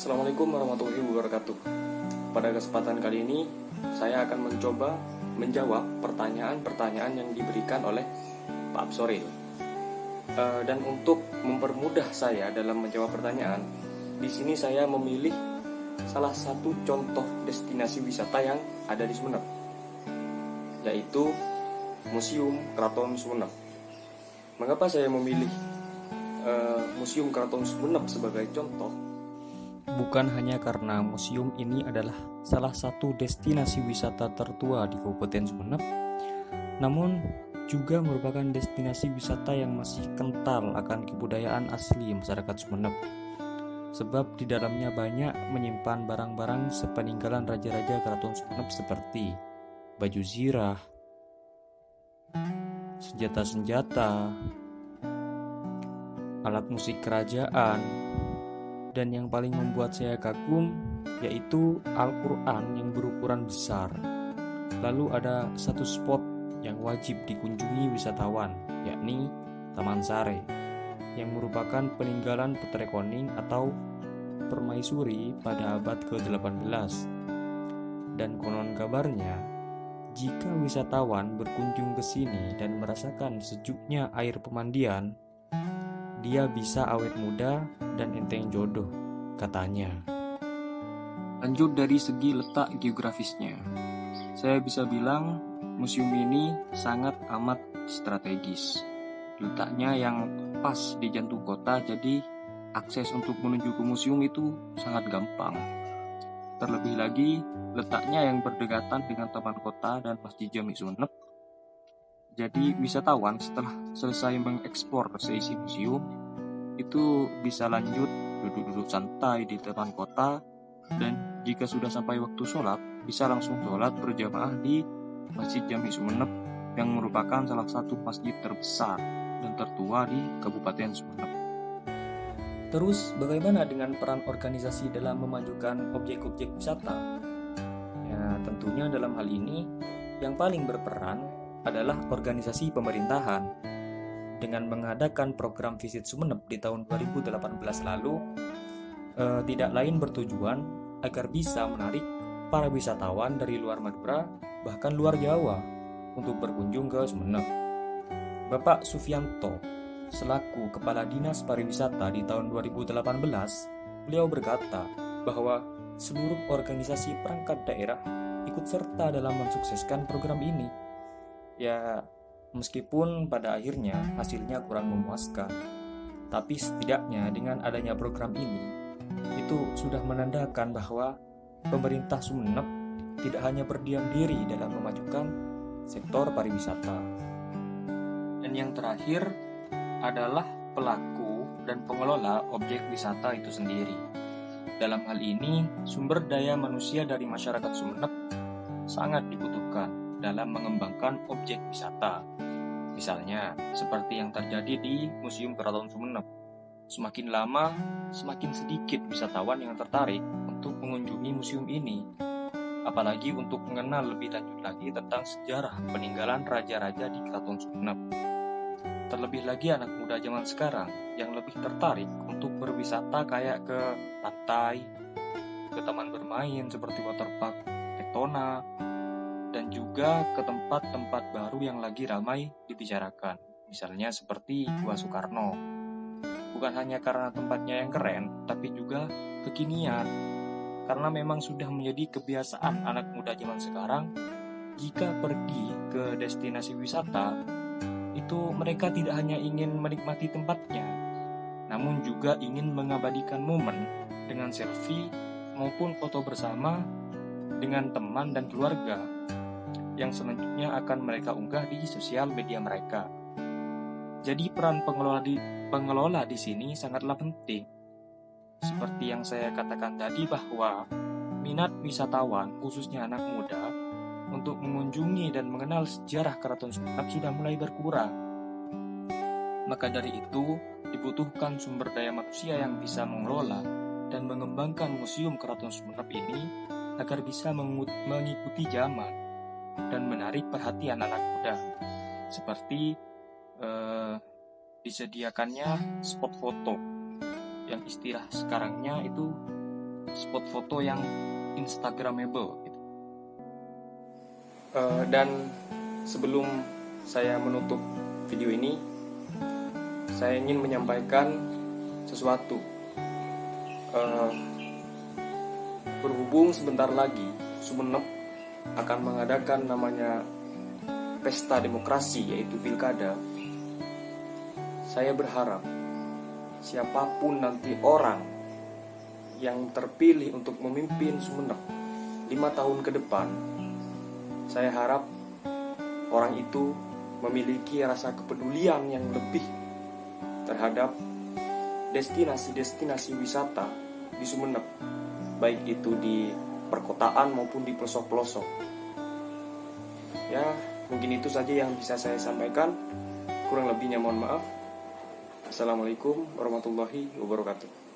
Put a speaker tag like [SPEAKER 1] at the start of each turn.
[SPEAKER 1] Assalamualaikum warahmatullahi wabarakatuh. Pada kesempatan kali ini, saya akan mencoba menjawab pertanyaan-pertanyaan yang diberikan oleh Pak Absoril. Dan untuk mempermudah saya dalam menjawab pertanyaan, di sini saya memilih salah satu contoh destinasi wisata yang ada di Sumeneb, yaitu Museum Keraton Sumeneb. Mengapa saya memilih Museum Keraton Sumeneb sebagai contoh? Bukan hanya karena museum ini adalah salah satu destinasi wisata tertua di Kabupaten Sumeneb, namun juga merupakan destinasi wisata yang masih kental akan kebudayaan asli masyarakat Sumeneb. Sebab di dalamnya banyak menyimpan barang-barang sepeninggalan raja-raja Keraton Sumeneb seperti baju zirah, senjata-senjata, alat musik kerajaan, dan yang paling membuat saya kagum yaitu Al-Quran yang berukuran besar. Lalu ada satu spot yang wajib dikunjungi wisatawan, yakni Taman Sare, yang merupakan peninggalan Petrekoning atau permaisuri pada abad ke-18. Dan konon kabarnya, jika wisatawan berkunjung ke sini dan merasakan sejuknya air pemandian, dia bisa awet muda dan enteng jodoh, katanya. Lanjut dari segi letak geografisnya, saya bisa bilang museum ini sangat amat strategis. Letaknya yang pas di jantung kota, jadi akses untuk menuju ke museum itu sangat gampang. Terlebih lagi, letaknya yang berdekatan dengan taman kota dan Masjid Jami Sumeneb. Jadi wisatawan setelah selesai mengeksplor seisi museum, itu bisa lanjut duduk-duduk santai di taman kota, dan jika sudah sampai waktu sholat, bisa langsung sholat berjamaah di Masjid Jami Sumeneb yang merupakan salah satu masjid terbesar dan tertua di Kabupaten Sumeneb. Terus bagaimana dengan peran organisasi dalam memajukan objek-objek wisata? Ya, tentunya dalam hal ini yang paling berperan adalah organisasi pemerintahan. Dengan mengadakan program Visit Sumeneb di tahun 2018 lalu, tidak lain bertujuan agar bisa menarik para wisatawan dari luar Madura, bahkan luar Jawa, untuk berkunjung ke Sumeneb. Bapak Sufianto, selaku Kepala Dinas Pariwisata di tahun 2018, beliau berkata bahwa seluruh organisasi perangkat daerah ikut serta dalam mensukseskan program ini. Ya, meskipun pada akhirnya hasilnya kurang memuaskan, tapi setidaknya dengan adanya program ini, itu sudah menandakan bahwa pemerintah Sumeneb tidak hanya berdiam diri dalam memajukan sektor pariwisata. Dan yang terakhir adalah pelaku dan pengelola objek wisata itu sendiri. Dalam hal ini, sumber daya manusia dari masyarakat Sumeneb sangat dibutuhkan dalam mengembangkan objek wisata. Misalnya, seperti yang terjadi di Museum Keraton Sumeneb. Semakin lama, semakin sedikit wisatawan yang tertarik untuk mengunjungi museum ini. Apalagi untuk mengenal lebih lanjut lagi tentang sejarah peninggalan raja-raja di Keraton Sumeneb. Terlebih lagi anak muda zaman sekarang yang lebih tertarik untuk berwisata kayak ke pantai, ke taman bermain seperti waterpark Tektona, dan juga ke tempat-tempat baru yang lagi ramai dibicarakan, misalnya seperti Gua Soekarno. Bukan hanya karena tempatnya yang keren, tapi juga kekinian, karena memang sudah menjadi kebiasaan anak muda zaman sekarang, jika pergi ke destinasi wisata, itu mereka tidak hanya ingin menikmati tempatnya, namun juga ingin mengabadikan momen dengan selfie maupun foto bersama dengan teman dan keluarga, yang selanjutnya akan mereka unggah di sosial media mereka. Jadi peran pengelola di sini sangatlah penting. Seperti yang saya katakan tadi bahwa minat wisatawan, khususnya anak muda, untuk mengunjungi dan mengenal sejarah Keraton Sumeneb sudah mulai berkurang. Maka dari itu, dibutuhkan sumber daya manusia yang bisa mengelola dan mengembangkan Museum Keraton Sumeneb ini agar bisa mengikuti zaman dan menarik perhatian anak muda, seperti disediakannya spot foto yang istilah sekarangnya itu spot foto yang instagramable gitu. Dan sebelum saya menutup video ini, saya ingin menyampaikan sesuatu. Berhubung sebentar lagi Sumeneb akan mengadakan namanya pesta demokrasi, yaitu pilkada. Saya berharap siapapun nanti orang yang terpilih untuk memimpin Sumeneb 5 tahun ke depan, saya harap orang itu memiliki rasa kepedulian yang lebih terhadap destinasi-destinasi wisata di Sumeneb, baik itu di perkotaan maupun di pelosok-pelosok. Ya, mungkin itu saja yang bisa saya sampaikan. Kurang lebihnya mohon maaf. Assalamualaikum warahmatullahi wabarakatuh.